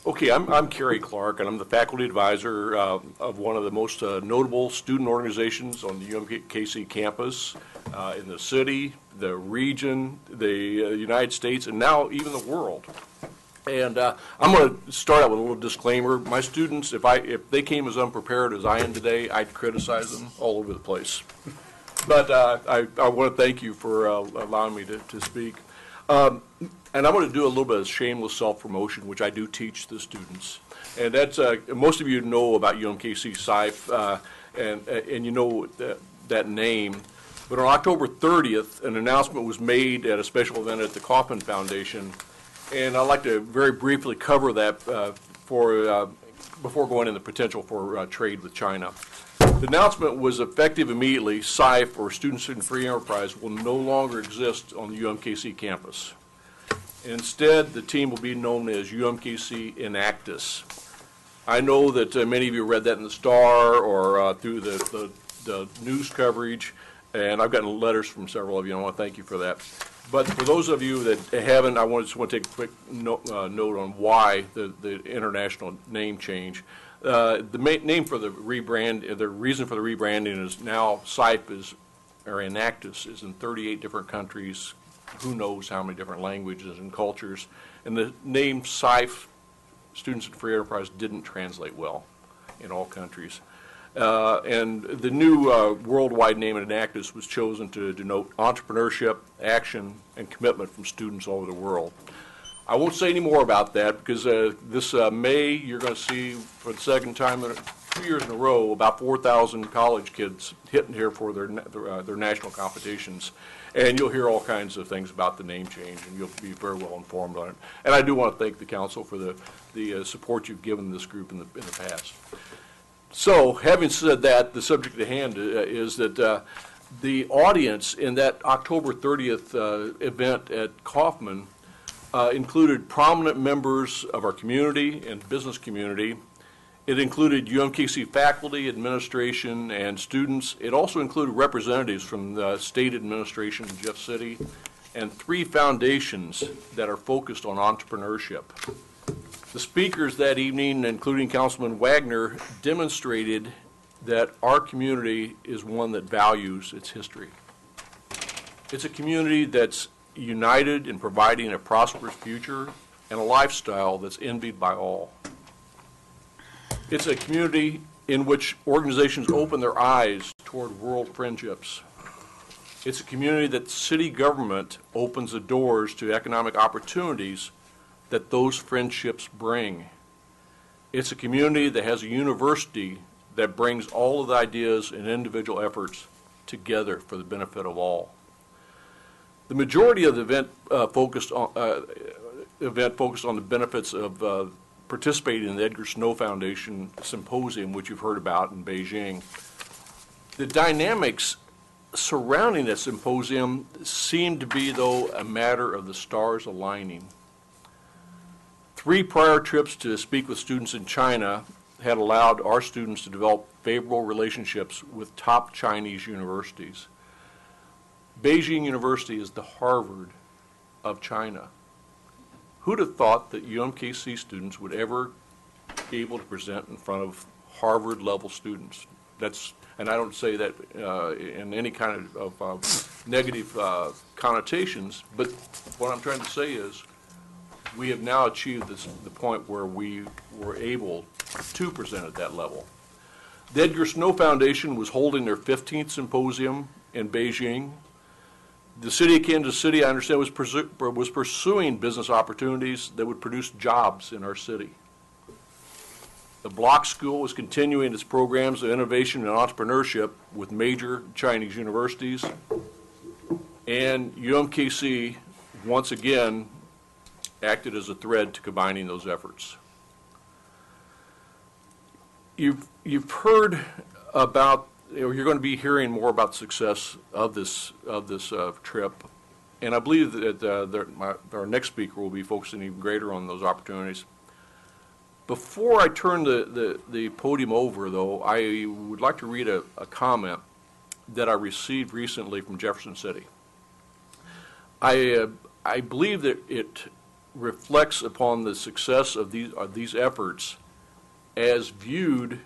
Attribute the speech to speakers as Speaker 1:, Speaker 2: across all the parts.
Speaker 1: Okay, I'm Cary Clark, and I'm the faculty advisor of one of the most notable student organizations on the UMKC campus in the city, the region, the United States, and now even the world. And I'm going to start out with a little disclaimer. My students, if they came as unprepared as I am today, I'd criticize them all over the place. But I want to thank you for allowing me to speak. And I'm going to do a little bit of shameless self-promotion, which I do teach the students. And that's, most of you know about UMKC SIFE, and you know that name. But on October 30th, an announcement was made at a special event at the Kauffman Foundation. And I'd like to very briefly cover that before going into the potential for trade with China. The announcement was effective immediately. SIFE, or Students in Free Enterprise, will no longer exist on the UMKC campus. Instead, the team will be known as UMKC Enactus. I know that many of you read that in the Star or through the news coverage, and I've gotten letters from several of you, and I want to thank you for that. But for those of you that haven't, I just want to take a quick note on why the international name change. The name for the rebrand, the reason for the rebranding is now SIFE or Enactus is in 38 different countries, who knows how many different languages and cultures. And the name SIFE, Students in Free Enterprise, didn't translate well in all countries. And the new worldwide name Enactus was chosen to denote entrepreneurship, action, and commitment from students all over the world. I won't say any more about that because this May you're going to see for the second time in 2 years in a row about 4,000 college kids hitting here for their national competitions. And you'll hear all kinds of things about the name change, and you'll be very well informed on it. And I do want to thank the council for the support you've given this group in the past. So, having said that, the subject at hand is that the audience in that October 30th event at Kauffman included prominent members of our community and business community. It included UMKC faculty, administration, and students. It also included representatives from the state administration in Jeff City and 3 foundations that are focused on entrepreneurship. The speakers that evening, including Councilman Wagner, demonstrated that our community is one that values its history. It's a community that's united in providing a prosperous future and a lifestyle that's envied by all. It's a community in which organizations open their eyes toward world friendships. It's a community that city government opens the doors to economic opportunities that those friendships bring. It's a community that has a university that brings all of the ideas and individual efforts together for the benefit of all. The majority of the event focused on the benefits of participating in the Edgar Snow Foundation Symposium, which you've heard about in Beijing. The dynamics surrounding that symposium seemed to be, though, a matter of the stars aligning. 3 prior trips to speak with students in China had allowed our students to develop favorable relationships with top Chinese universities. Beijing University is the Harvard of China. Who'd have thought that UMKC students would ever be able to present in front of Harvard-level students? And I don't say that in any kind of negative connotations, but what I'm trying to say is we have now achieved the point where we were able to present at that level. The Edgar Snow Foundation was holding their 15th symposium in Beijing. The city of Kansas City, I understand, was pursuing business opportunities that would produce jobs in our city. The Block School was continuing its programs of innovation and entrepreneurship with major Chinese universities. And UMKC, once again, acted as a thread to combining those efforts. You've heard about, you're going to be hearing more about the success of this trip, and I believe that our next speaker will be focusing even greater on those opportunities. Before I turn the podium over, though, I would like to read a comment that I received recently from Jefferson City. I believe that it reflects upon the success of these efforts as viewed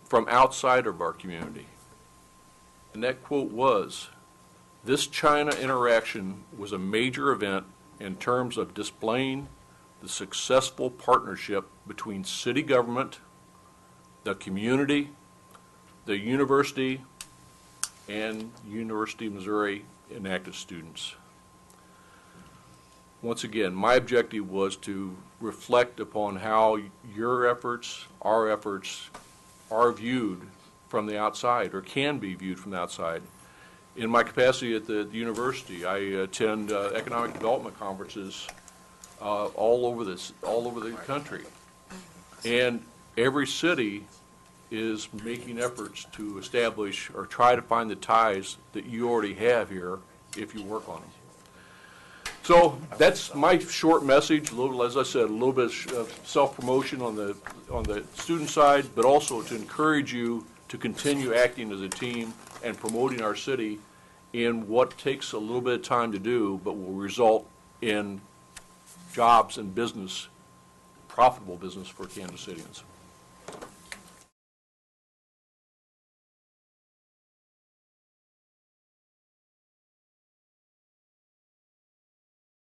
Speaker 1: from outside of our community. And that quote was, "This China interaction was a major event in terms of displaying the successful partnership between city government, the community, the university, and University of Missouri inactive students." Once again, my objective was to reflect upon how your efforts are viewed from the outside, or can be viewed from the outside. In my capacity at the university, I attend economic development conferences all over the country, and every city is making efforts to establish or try to find the ties that you already have here if you work on them. So that's my short message. A little, as I said, a little bit of self-promotion on the student side, but also to encourage you to continue acting as a team and promoting our city in what takes a little bit of time to do, but will result in jobs and business, profitable business for Kansas Cityans.